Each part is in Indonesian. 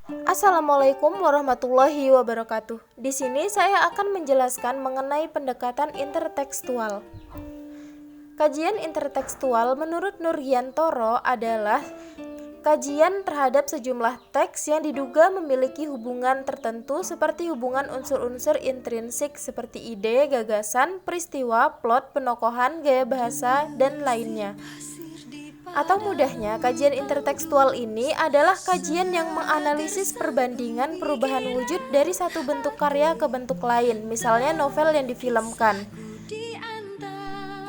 Assalamualaikum warahmatullahi wabarakatuh. Di sini saya akan menjelaskan mengenai pendekatan intertekstual. Kajian intertekstual menurut Nurjantoro adalah kajian terhadap sejumlah teks yang diduga memiliki hubungan tertentu seperti hubungan unsur-unsur intrinsik seperti ide, gagasan, peristiwa, plot, penokohan, gaya bahasa, dan lainnya. Atau mudahnya, kajian intertekstual ini adalah kajian yang menganalisis perbandingan perubahan wujud dari satu bentuk karya ke bentuk lain, misalnya novel yang difilmkan.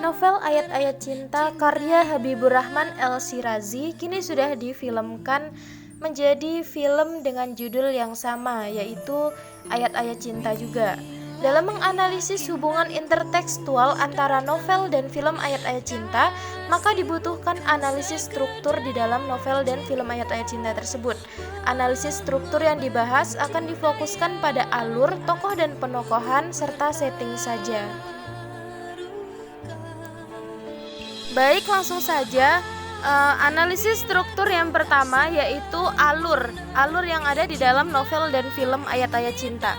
Novel Ayat-Ayat Cinta karya Habibur Rahman El-Shirazi kini sudah difilmkan menjadi film dengan judul yang sama, yaitu Ayat-Ayat Cinta juga. Dalam menganalisis hubungan intertekstual antara novel dan film Ayat-Ayat Cinta, maka dibutuhkan analisis struktur di dalam novel dan film Ayat-Ayat Cinta tersebut. Analisis struktur yang dibahas akan difokuskan pada alur, tokoh dan penokohan, serta setting saja. Baik, langsung saja. Analisis struktur yang pertama yaitu alur yang ada di dalam novel dan film Ayat-Ayat Cinta.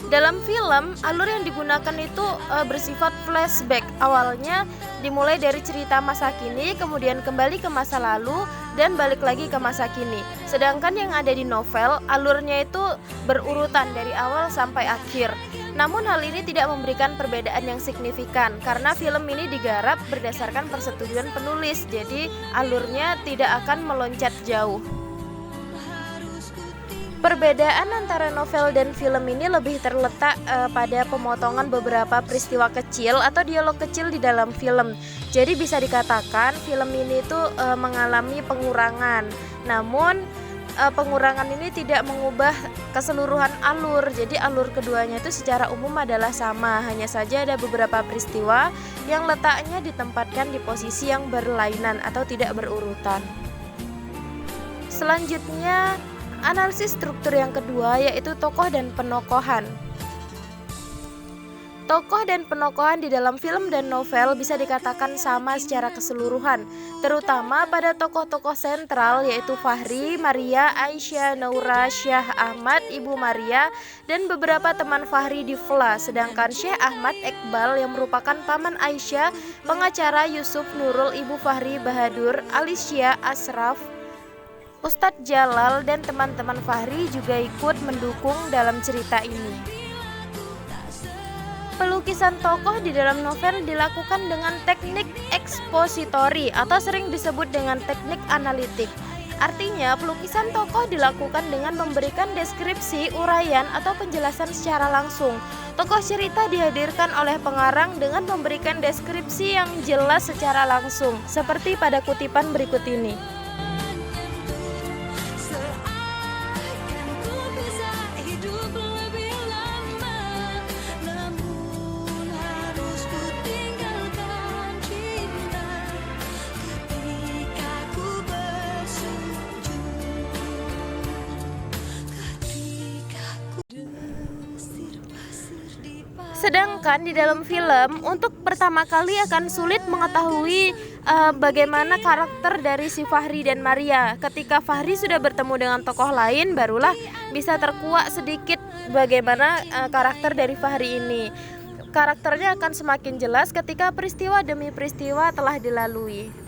Dalam film, alur yang digunakan itu bersifat flashback. Awalnya dimulai dari cerita masa kini, kemudian kembali ke masa lalu, dan balik lagi ke masa kini. Sedangkan yang ada di novel, alurnya itu berurutan dari awal sampai akhir. Namun hal ini tidak memberikan perbedaan yang signifikan, karena film ini digarap berdasarkan persetujuan penulis, jadi alurnya tidak akan meloncat jauh. Perbedaan antara novel dan film ini lebih terletak pada pemotongan beberapa peristiwa kecil atau dialog kecil di dalam film. Jadi bisa dikatakan film ini tuh mengalami pengurangan. Namun pengurangan ini tidak mengubah keseluruhan alur. Jadi alur keduanya itu secara umum adalah sama. Hanya saja ada beberapa peristiwa yang letaknya ditempatkan di posisi yang berlainan atau tidak berurutan. Selanjutnya, analisis struktur yang kedua yaitu tokoh dan penokohan. Tokoh dan penokohan di dalam film dan novel bisa dikatakan sama secara keseluruhan, terutama pada tokoh-tokoh sentral yaitu Fahri, Maria, Aisyah, Naura, Syah Ahmad, Ibu Maria, dan beberapa teman Fahri di Vla. Sedangkan Syekh Ahmad Iqbal yang merupakan paman Aisyah, pengacara Yusuf Nurul, Ibu Fahri Bahadur, Alicia Asraf, Ustadz Jalal dan teman-teman Fahri juga ikut mendukung dalam cerita ini. Pelukisan tokoh di dalam novel dilakukan dengan teknik ekspositori atau sering disebut dengan teknik analitik. Artinya, pelukisan tokoh dilakukan dengan memberikan deskripsi, uraian, atau penjelasan secara langsung. Tokoh cerita dihadirkan oleh pengarang dengan memberikan deskripsi yang jelas secara langsung, seperti pada kutipan berikut ini. Sedangkan di dalam film, untuk pertama kali akan sulit mengetahui bagaimana karakter dari si Fahri dan Maria. Ketika Fahri sudah bertemu dengan tokoh lain, barulah bisa terkuak sedikit bagaimana karakter dari Fahri ini. Karakternya akan semakin jelas ketika peristiwa demi peristiwa telah dilalui.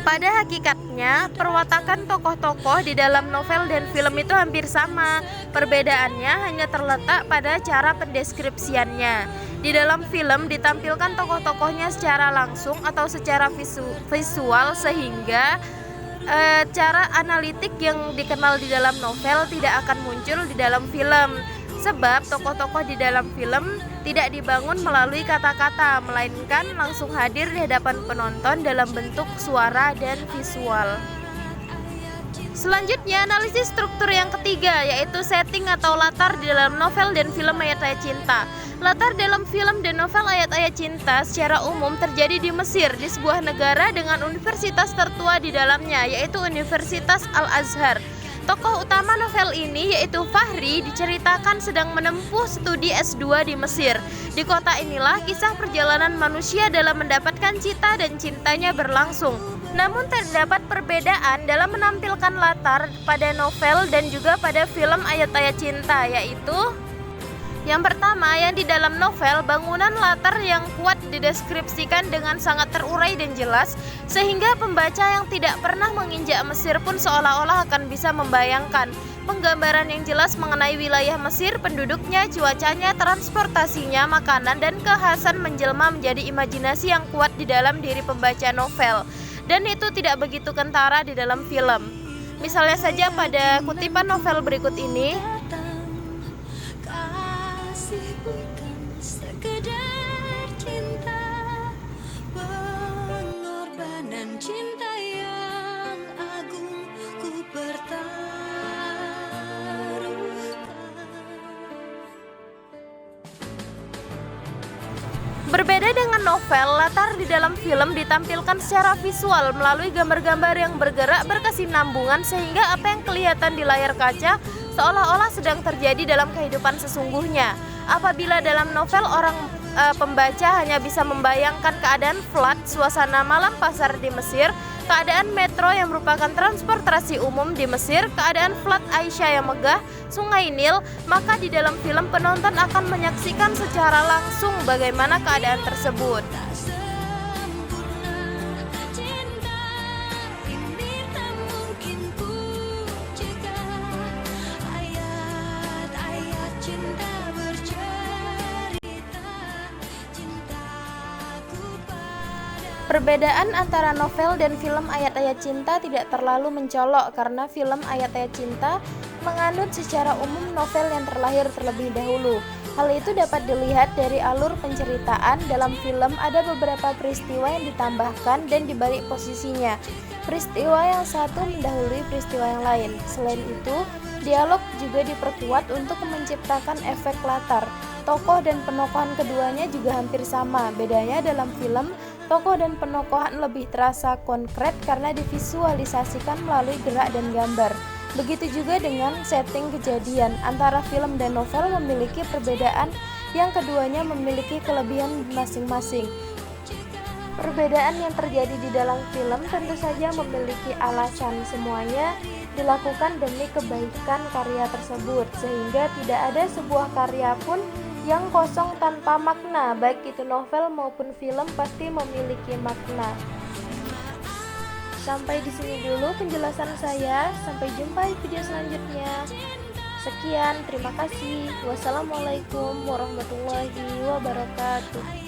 Pada hakikatnya, perwatakan tokoh-tokoh di dalam novel dan film itu hampir sama. Perbedaannya hanya terletak pada cara pendeskripsiannya. Di dalam film ditampilkan tokoh-tokohnya secara langsung atau secara visual, sehingga cara analitik yang dikenal di dalam novel tidak akan muncul di dalam film. Sebab tokoh-tokoh di dalam film tidak dibangun melalui kata-kata, melainkan langsung hadir di hadapan penonton dalam bentuk suara dan visual. Selanjutnya, analisis struktur yang ketiga yaitu setting atau latar di dalam novel dan film Ayat-Ayat Cinta. Latar dalam film dan novel Ayat-Ayat Cinta secara umum terjadi di Mesir, di sebuah negara dengan universitas tertua di dalamnya, yaitu Universitas Al-Azhar. Tokoh utama novel ini yaitu Fahri diceritakan sedang menempuh studi S2 di Mesir. Di kota inilah kisah perjalanan manusia dalam mendapatkan cita dan cintanya berlangsung. Namun terdapat perbedaan dalam menampilkan latar pada novel dan juga pada film Ayat-Ayat Cinta, yaitu yang pertama, yang di dalam novel, bangunan latar yang kuat dideskripsikan dengan sangat terurai dan jelas, sehingga pembaca yang tidak pernah menginjak Mesir pun seolah-olah akan bisa membayangkan penggambaran yang jelas mengenai wilayah Mesir, penduduknya, cuacanya, transportasinya, makanan, dan kekhasan menjelma menjadi imajinasi yang kuat di dalam diri pembaca novel. Dan itu tidak begitu kentara di dalam film. Misalnya saja pada kutipan novel berikut ini, bukan sekedar cinta, pengorbanan cinta yang agung ku pertaruhkan. berbeda dengan novel, latar di dalam film ditampilkan secara visual melalui gambar-gambar yang bergerak berkesinambungan, sehingga apa yang kelihatan di layar kaca seolah-olah sedang terjadi dalam kehidupan sesungguhnya. Apabila dalam novel pembaca hanya bisa membayangkan keadaan flood, suasana malam pasar di Mesir, keadaan metro yang merupakan transportasi umum di Mesir, keadaan flood Aisyah yang megah, Sungai Nil, maka di dalam film penonton akan menyaksikan secara langsung bagaimana keadaan tersebut. Perbedaan antara novel dan film Ayat-Ayat Cinta tidak terlalu mencolok karena film Ayat-Ayat Cinta menganut secara umum novel yang terlahir terlebih dahulu. Hal itu dapat dilihat dari alur penceritaan. Dalam film ada beberapa peristiwa yang ditambahkan dan dibalik posisinya. Peristiwa yang satu mendahului peristiwa yang lain. Selain itu, dialog juga diperkuat untuk menciptakan efek latar. Tokoh dan penokohan keduanya juga hampir sama. Bedanya dalam film, tokoh dan penokohan lebih terasa konkret karena divisualisasikan melalui gerak dan gambar. Begitu juga dengan setting kejadian. Antara film dan novel memiliki perbedaan yang keduanya memiliki kelebihan masing-masing. Perbedaan yang terjadi di dalam film tentu saja memiliki alasan. Semuanya dilakukan demi kebaikan karya tersebut, sehingga tidak ada sebuah karya pun yang kosong tanpa makna. Baik itu novel maupun film pasti memiliki makna. Sampai di sini dulu penjelasan saya. Sampai jumpa di video selanjutnya. Sekian, terima kasih. Wassalamualaikum warahmatullahi wabarakatuh.